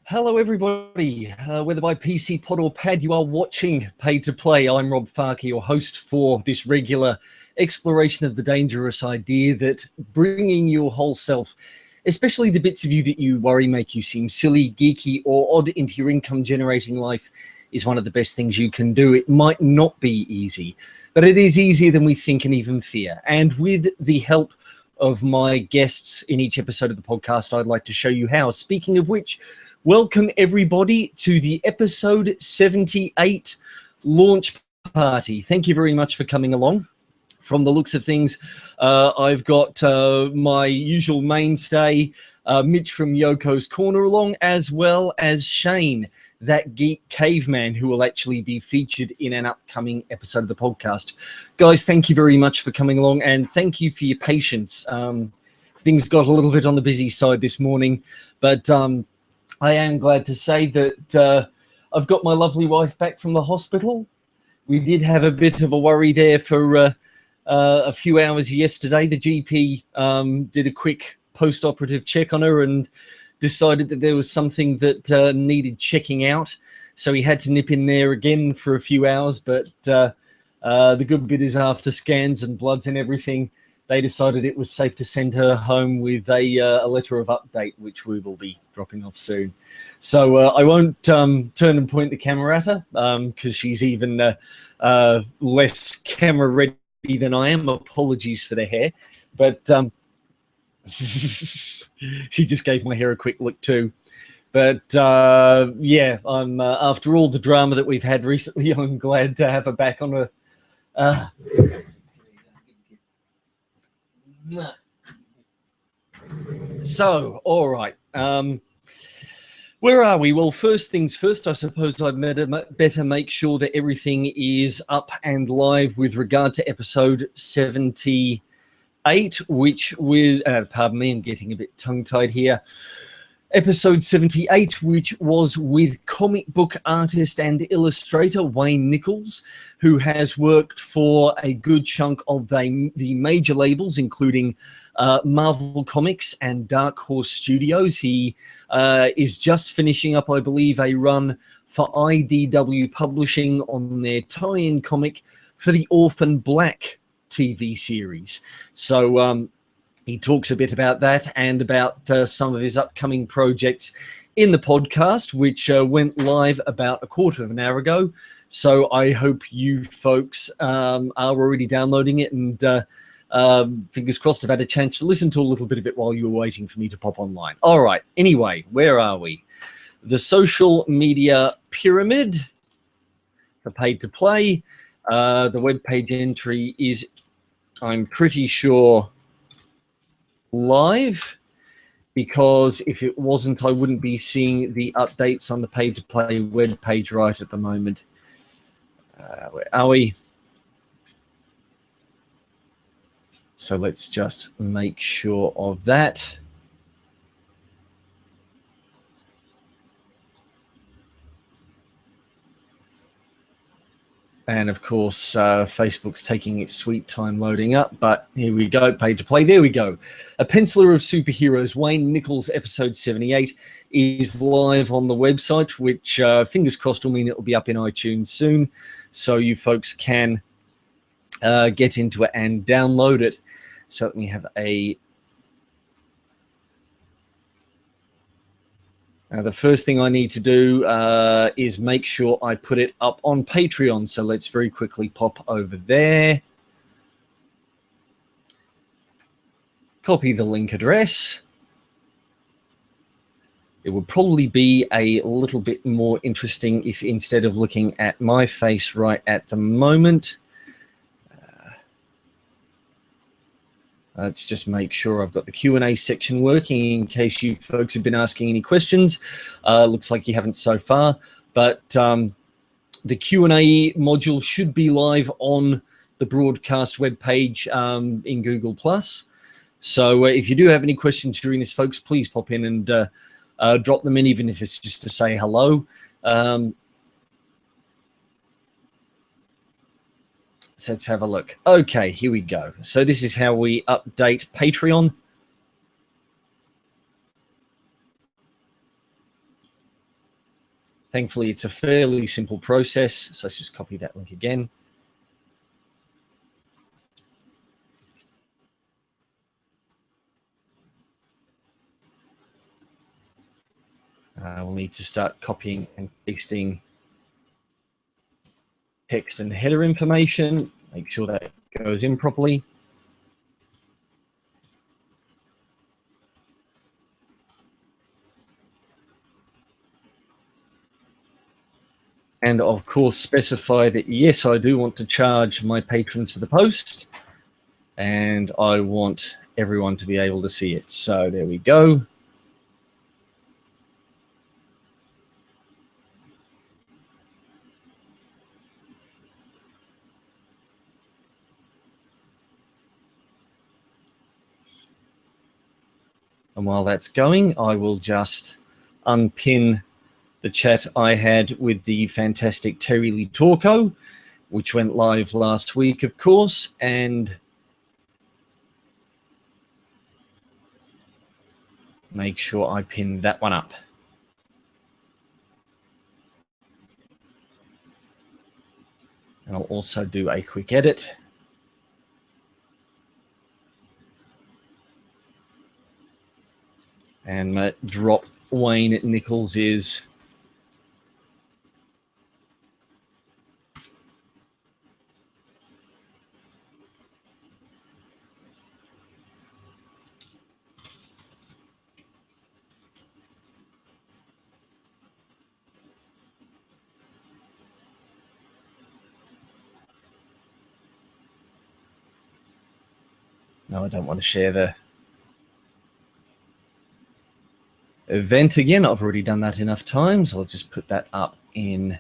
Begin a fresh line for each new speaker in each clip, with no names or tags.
Hello, everybody. Whether by PC, pod, or pad, you are watching Paid to Play. I'm Rob Farkey, your host for this regular exploration of the dangerous idea that bringing your whole self, especially the bits of you that you worry make you seem silly, geeky, or odd into your income-generating life, is one of the best things you can do. It might not be easy, but it is easier than we think and even fear. And with the help of my guests in each episode of the podcast, I'd like to show you how. Speaking of which, welcome everybody to the episode 78 launch party. Thank you very much for coming along. From the looks of things, I've got my usual mainstay, Mitch from Yoko's Corner along, as well as Shane, that geek caveman who will actually be featured in an upcoming episode of the podcast. Guys, thank you very much for coming along, and thank you for your patience. Things got a little bit on the busy side this morning, but I am glad to say that I've got my lovely wife back from the hospital. We did have a bit of a worry there for a few hours yesterday. The GP did a quick post-operative check on her and decided that there was something that needed checking out. So he had to nip in there again for a few hours. But the good bit is after scans and bloods and everything, they decided it was safe to send her home with a letter of update, which we will be dropping off soon. So I won't turn and point the camera at her because she's even less camera ready than I am. Apologies for the hair. But she just gave my hair a quick look too. But yeah, I'm after all the drama that we've had recently, I'm glad to have her back on a... So, all right. Where are we? Well, first things first, I suppose I'd better make sure that everything is up and live with regard to episode 78, which with, pardon me, I'm getting a bit tongue-tied here. Episode 78, which was with comic book artist and illustrator Wayne Nichols, who has worked for a good chunk of the major labels, including Marvel Comics and Dark Horse Studios. He is just finishing up, I believe, a run for IDW Publishing on their tie-in comic for the Orphan Black TV series. So he talks a bit about that and about some of his upcoming projects in the podcast, which went live about a quarter of an hour ago. So I hope you folks are already downloading it, and fingers crossed have had a chance to listen to a little bit of it while you were waiting for me to pop online. All right. Anyway, where are we? The social media pyramid, the Paid to Play. The webpage entry is, I'm pretty sure, live, because if it wasn't, I wouldn't be seeing the updates on the Paid to Play webpage right at the moment. Where are we? So let's just make sure of that. And of course, Facebook's taking its sweet time loading up, but here we go, Paid to Play. There we go. A Penciler of Superheroes, Wayne Nichols, episode 78, is live on the website, which fingers crossed will mean it'll be up in iTunes soon, so you folks can get into it and download it. So let me have a... Now, the first thing I need to do is make sure I put it up on Patreon. So let's very quickly pop over there. Copy the link address. It would probably be a little bit more interesting if instead of looking at my face right at the moment, let's just make sure I've got the Q&A section working in case you folks have been asking any questions. Looks like you haven't so far, but the Q&A module should be live on the broadcast webpage in Google+. So if you do have any questions during this, folks, please pop in and drop them in, even if it's just to say hello. So let's have a look. Okay, here we go. So this is how we update Patreon. Thankfully, it's a fairly simple process. So let's just copy that link again. We'll need to start copying and pasting text and header information. Make sure that goes in properly. And of course, specify that, yes, I do want to charge my patrons for the post, and I want everyone to be able to see it. So there we go. And while that's going, I will just unpin the chat I had with the fantastic Terry Lee Torco, which went live last week, of course, and make sure I pin that one up. And I'll also do a quick edit. And drop Wayne Nichols is no, I don't want to share the event again. I've already done that enough times. I'll just put that up in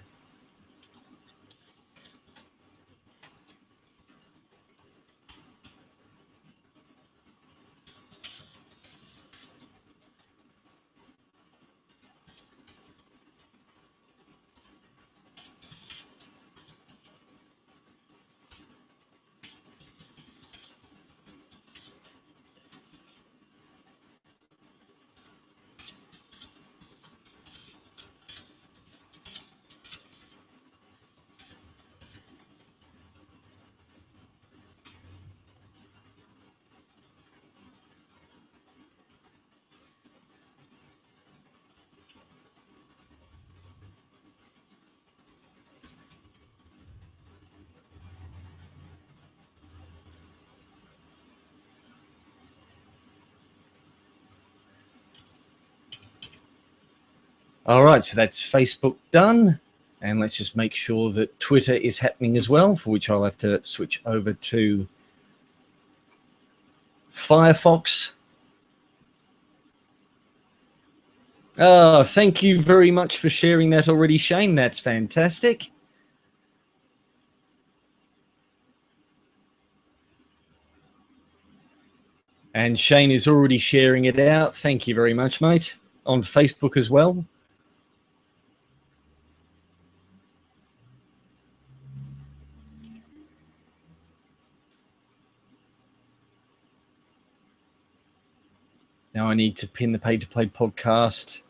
all right, so that's Facebook done. And let's just make sure that Twitter is happening as well, for which I'll have to switch over to Firefox. Oh, thank you very much for sharing that already, Shane. That's fantastic. And Shane is already sharing it out. Thank you very much, mate. On Facebook as well. Now I need to pin the Pay to Play podcast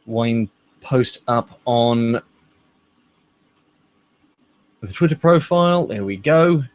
Wayne post up on the Twitter profile. There we go.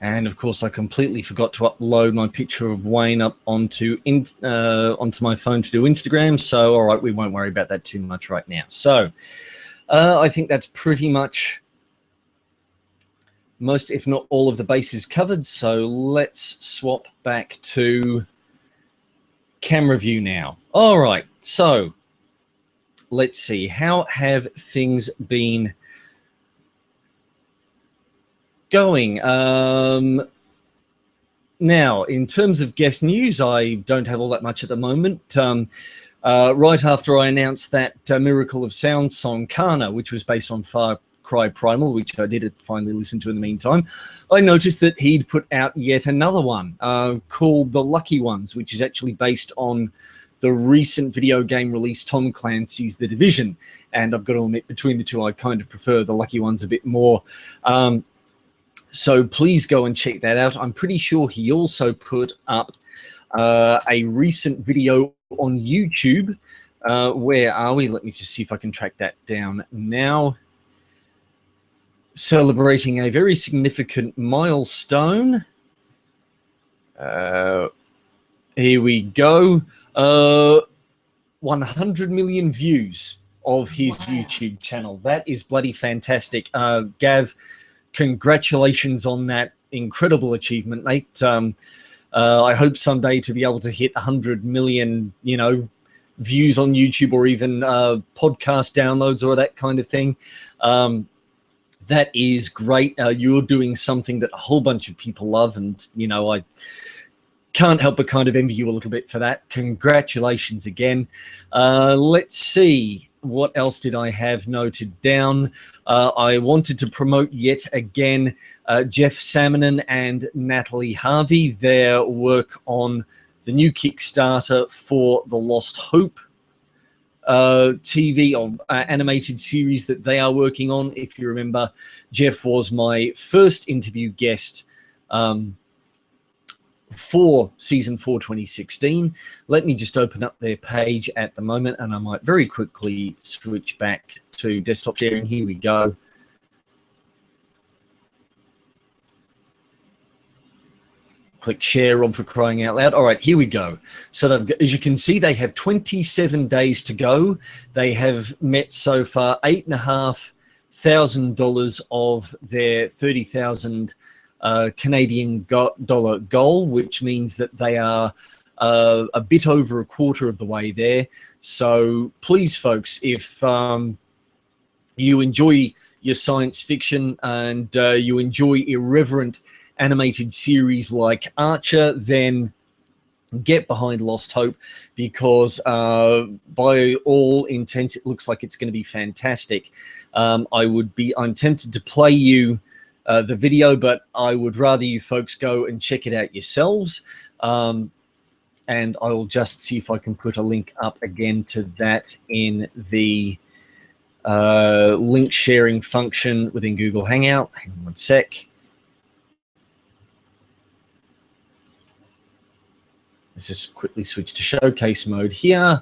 And of course, I completely forgot to upload my picture of Wayne up onto my phone to do Instagram. So, all right, we won't worry about that too much right now. So, I think that's pretty much most, if not all, of the bases covered. So let's swap back to camera view now. All right, so let's see. How have things been going? Now, in terms of guest news, I don't have all that much at the moment. Right after I announced that Miracle of Sound song, Kana, which was based on Far Cry Primal, which I did finally listen to in the meantime, I noticed that he'd put out yet another one called The Lucky Ones, which is actually based on the recent video game release Tom Clancy's The Division. And I've got to admit, between the two, I kind of prefer The Lucky Ones a bit more. So please go and check that out. I'm pretty sure he also put up a recent video on YouTube. Where are we? Let me just see if I can track that down now. Celebrating a very significant milestone. Here we go. 100 million views of his YouTube channel. That is bloody fantastic. Gav, congratulations on that incredible achievement, mate. I hope someday to be able to hit 100 million, views on YouTube, or even podcast downloads or that kind of thing. That is great. You're doing something that a whole bunch of people love, and I can't help but kind of envy you a little bit for that. Congratulations again. Let's see. What else did I have noted down? I wanted to promote yet again Jeff Salmonen and Natalie Harvey, their work on the new Kickstarter for the Lost Hope TV or animated series that they are working on. If you remember, Jeff was my first interview guest for season 4 2016. Let me just open up their page at the moment, and I might very quickly switch back to desktop sharing. Here we go. Click share, Rob, for crying out loud. All right, here we go. So as you can see, they have 27 days to go. They have met so far $8,500 of their 30,000 Canadian dollar goal, which means that they are a bit over a quarter of the way there. So please, folks, if you enjoy your science fiction and you enjoy irreverent animated series like Archer, then get behind Lost Hope, because by all intents it looks like it's going to be fantastic. I'm tempted to play you the video, but I would rather you folks go and check it out yourselves. And I will just see if I can put a link up again to that in the link sharing function within Google Hangout. Hang on one sec. Let's just quickly switch to showcase mode here.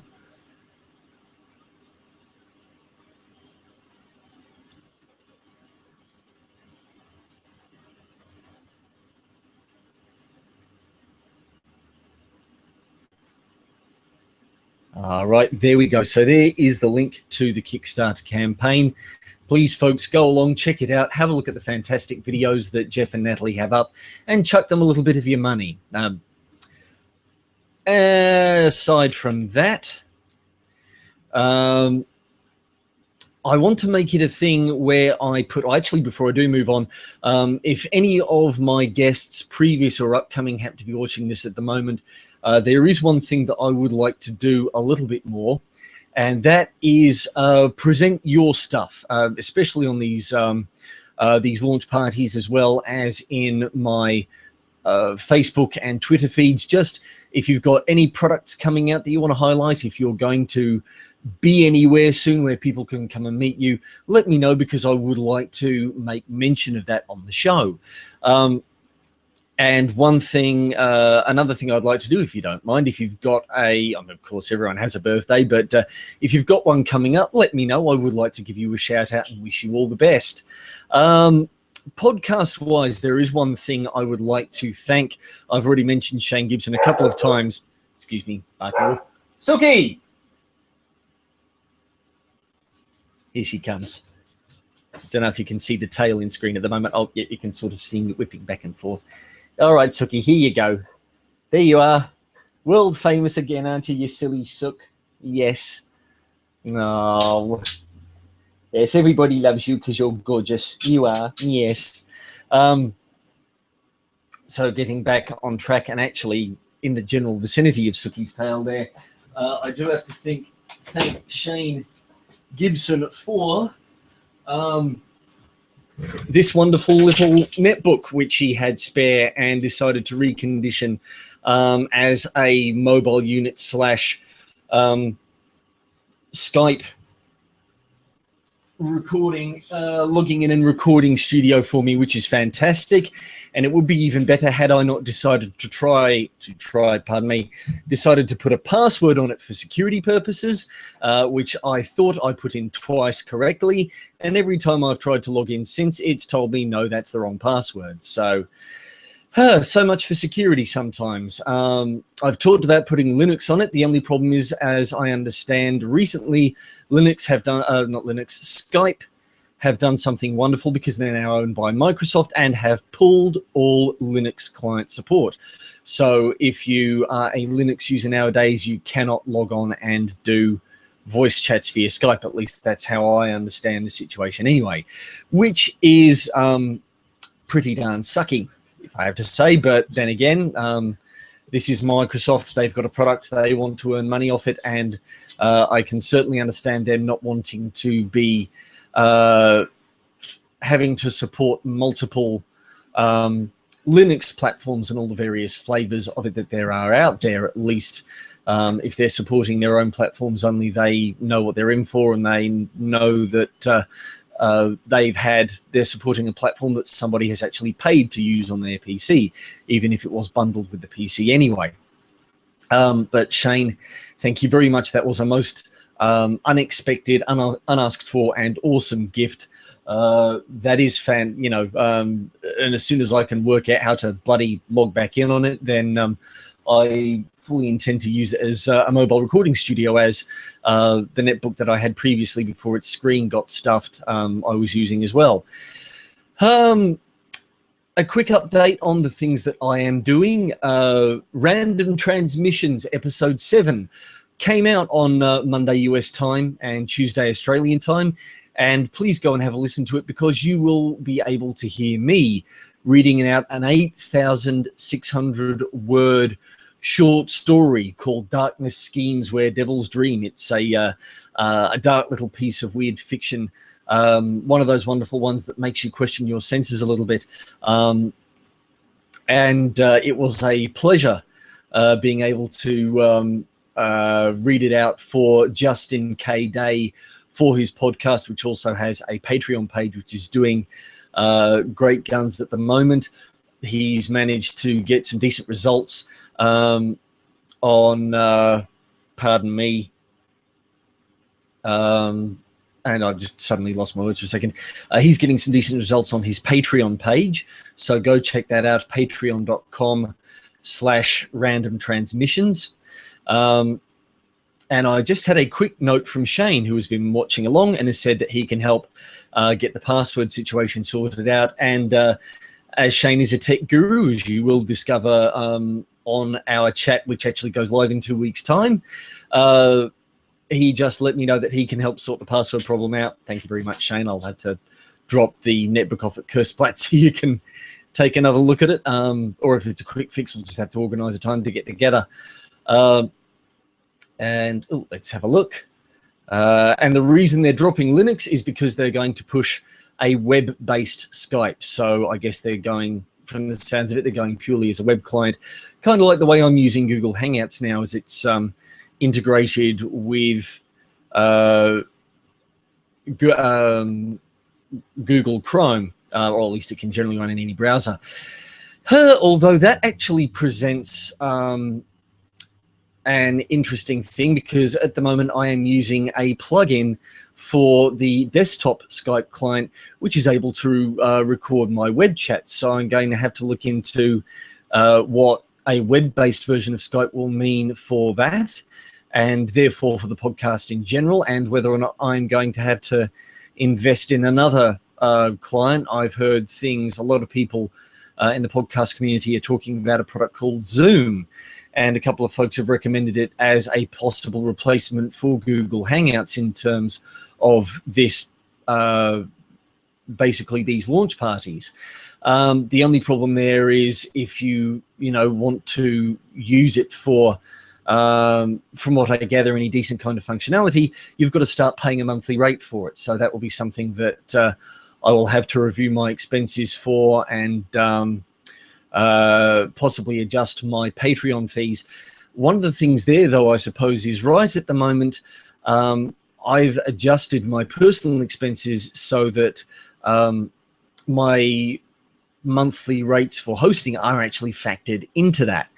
All right, there we go. So there is the link to the Kickstarter campaign. Please, folks, go along, check it out, have a look at the fantastic videos that Jeff and Natalie have up, and chuck them a little bit of your money. Aside from that, I want to make it a thing where actually, before I do move on, if any of my guests, previous or upcoming, happen to be watching this at the moment, there is one thing that I would like to do a little bit more, and that is present your stuff, especially on these launch parties, as well as in my Facebook and Twitter feeds. Just if you've got any products coming out that you want to highlight, if you're going to be anywhere soon where people can come and meet you, let me know, because I would like to make mention of that on the show. And one thing, another thing I'd like to do, if you don't mind, if you've got of course everyone has a birthday, but if you've got one coming up, let me know. I would like to give you a shout out and wish you all the best. Podcast wise, there is one thing I would like to thank. I've already mentioned Shane Gibson a couple of times. Excuse me, back off. Suki! Here she comes. Don't know if you can see the tail in screen at the moment. Oh, yeah, you can sort of see it whipping back and forth. All right, Suki, here you go. There you are. World famous again, aren't you, you silly sook? Yes. No. Yes, everybody loves you because you're gorgeous. You are. Yes. So getting back on track and actually in the general vicinity of Sookie's Tale there, I do have to thank Shane Gibson for this wonderful little netbook which he had spare and decided to recondition as a mobile unit slash Skype recording, logging in and recording studio for me, which is fantastic. And it would be even better had I not decided to decided to put a password on it for security purposes, which I thought I put in twice correctly. And every time I've tried to log in since, it's told me, no, that's the wrong password. So much for security sometimes. I've talked about putting Linux on it. The only problem is, as I understand, recently Linux have done, Skype have done something wonderful because they're now owned by Microsoft and have pulled all Linux client support. So if you are a Linux user nowadays, you cannot log on and do voice chats via Skype. At least that's how I understand the situation anyway, which is pretty darn sucky, I have to say. But then again, this is Microsoft. They've got a product. They want to earn money off it. And I can certainly understand them not wanting to be having to support multiple Linux platforms and all the various flavors of it that there are out there. At least if they're supporting their own platforms, only they know what they're in for, and they know that they're supporting a platform that somebody has actually paid to use on their PC, even if it was bundled with the PC anyway. But Shane, thank you very much. That was a most unexpected, unasked for, and awesome gift. That is and as soon as I can work out how to bloody log back in on it, then I fully intend to use it as a mobile recording studio, as the netbook that I had previously before its screen got stuffed, I was using as well. A quick update on the things that I am doing. Random Transmissions episode 7 came out on Monday US time and Tuesday Australian time, and please go and have a listen to it, because you will be able to hear me reading out an 8,600 word short story called Darkness Schemes Where Devils Dream. It's a dark little piece of weird fiction, one of those wonderful ones that makes you question your senses a little bit. And it was a pleasure being able to read it out for Justin K. Day for his podcast, which also has a Patreon page, which is doing great guns at the moment. He's managed to get some decent results on, pardon me, and I've just suddenly lost my words for a second. He's getting some decent results on his Patreon page, so go check that out, patreon.com/randomtransmissions. And I just had a quick note from Shane, who has been watching along and has said that he can help get the password situation sorted out. And as Shane is a tech guru, as you will discover on our chat, which actually goes live in 2 weeks' time, he just let me know that he can help sort the password problem out. Thank you very much, Shane. I'll have to drop the netbook off at Cursplat so you can take another look at it. Or if it's a quick fix, we'll just have to organize a time to get together. And let's have a look. And the reason they're dropping Linux is because they're going to push a web-based Skype. So I guess they're going, from the sounds of it, they're going purely as a web client, kind of like the way I'm using Google Hangouts now, as it's integrated with Google Chrome, or at least it can generally run in any browser. Although that actually presents an interesting thing, because at the moment I am using a plugin for the desktop Skype client, which is able to record my web chats. So I'm going to have to look into what a web-based version of Skype will mean for that, and therefore for the podcast in general, and whether or not I'm going to have to invest in another client. I've heard things, a lot of people in the podcast community are talking about a product called Zoom. And a couple of folks have recommended it as a possible replacement for Google Hangouts in terms of this, basically these launch parties. The only problem there is if you want to use it for, from what I gather, any decent kind of functionality, you've got to start paying a monthly rate for it. So that will be something that I will have to review my expenses for and possibly adjust my Patreon fees. One of the things there, though, I suppose, is right at the moment, I've adjusted my personal expenses so that my monthly rates for hosting are actually factored into that.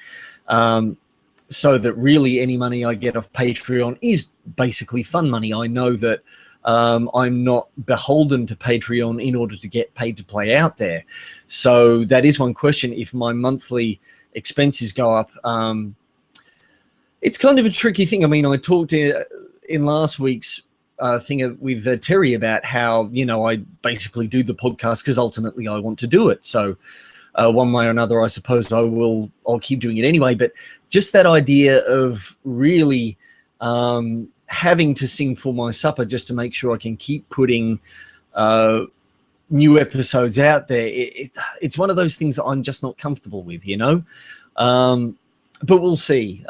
So that really any money I get off Patreon is basically fun money. I know that I'm not beholden to Patreon in order to get paid to play out there. So that is one question. If my monthly expenses go up, it's kind of a tricky thing. I mean, I talked in last week's thing with Terry about how, I basically do the podcast because ultimately I want to do it. So one way or another, I suppose I'll keep doing it anyway. But just that idea of really having to sing for my supper just to make sure I can keep putting new episodes out there, it's one of those things that I'm just not comfortable with, but we'll see.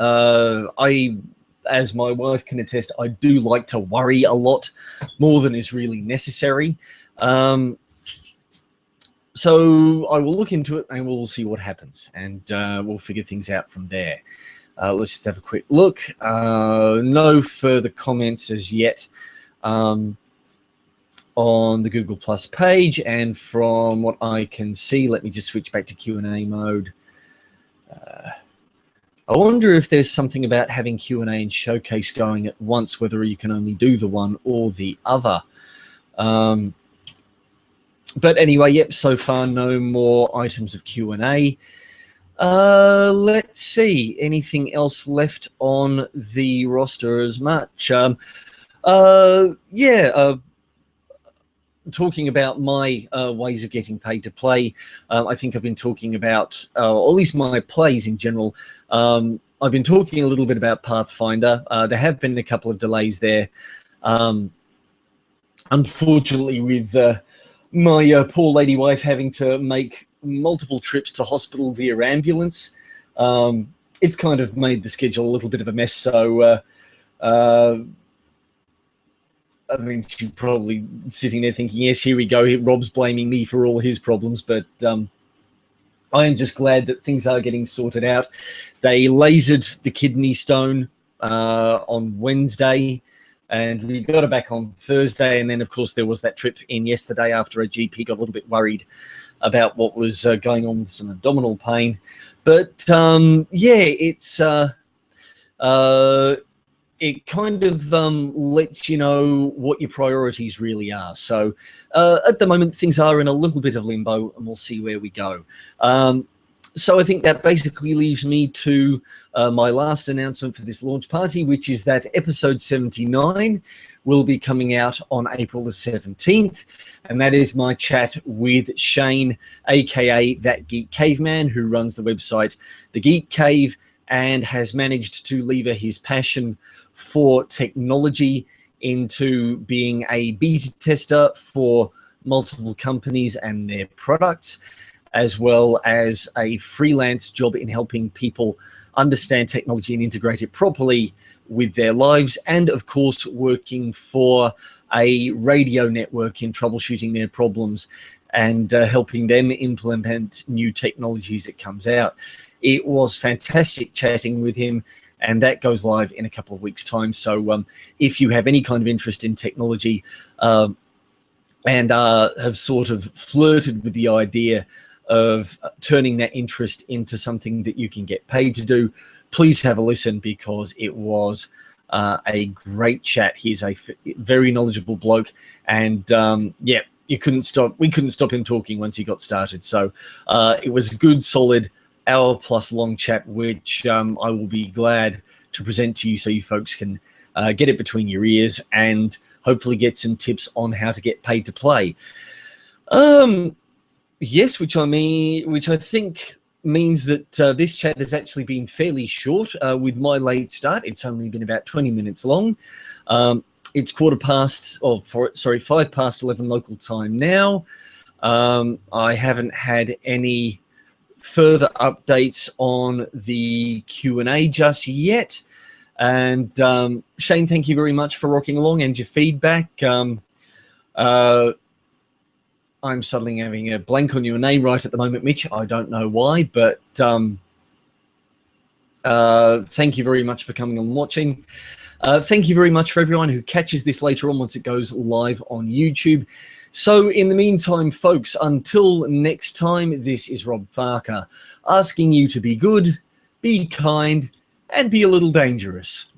As my wife can attest, I do like to worry a lot more than is really necessary. So I will look into it and we'll see what happens, and we'll figure things out from there. Let's just have a quick look. No further comments as yet on the Google Plus page, and from what I can see, let me just switch back to Q&A mode. I wonder if there's something about having Q&A and Showcase going at once, whether you can only do the one or the other. But anyway, yep, so far no more items of Q&A. Let's see, anything else left on the roster as much? Talking about my ways of getting paid to play, I think I've been talking about, or at least my plays in general, I've been talking a little bit about Pathfinder. There have been a couple of delays there. Unfortunately, with my poor lady wife having to make multiple trips to hospital via ambulance, it's kind of made the schedule a little bit of a mess. So, I mean, she's probably sitting there thinking, yes, here we go. Rob's blaming me for all his problems. But I am just glad that things are getting sorted out. They lasered the kidney stone on Wednesday, and we got it back on Thursday. And then, of course, there was that trip in yesterday after a GP got a little bit worried about what was going on with some abdominal pain. But, yeah, it's... it kind of lets you know what your priorities really are. So at the moment, things are in a little bit of limbo, and we'll see where we go. So I think that basically leaves me to my last announcement for this launch party, which is that episode 79 will be coming out on April the 17th. And that is my chat with Shane, a.k.a. That Geek Caveman, who runs the website The Geek Cave and has managed to lever his passion for technology into being a beta tester for multiple companies and their products, as well as a freelance job in helping people understand technology and integrate it properly with their lives, and of course working for a radio network in troubleshooting their problems and helping them implement new technology as it comes out. It was fantastic chatting with him, and that goes live in a couple of weeks' time. So if you have any kind of interest in technology and have sort of flirted with the idea of turning that interest into something that you can get paid to do, please have a listen, because it was a great chat. He's a very knowledgeable bloke, and yeah, we couldn't stop him talking once he got started. So it was a good, solid hour-plus long chat, which I will be glad to present to you so you folks can get it between your ears and hopefully get some tips on how to get paid to play. Yes, which I think means that this chat has actually been fairly short. With my late start, it's only been about 20 minutes long. It's 5 past 11 local time now. I haven't had any further updates on the Q&A just yet. And Shane, thank you very much for rocking along and your feedback. I'm suddenly having a blank on your name right at the moment, Mitch. I don't know why, but thank you very much for coming and watching. Thank you very much for everyone who catches this later on once it goes live on YouTube. So in the meantime, folks, until next time, this is Rob Farker asking you to be good, be kind, and be a little dangerous.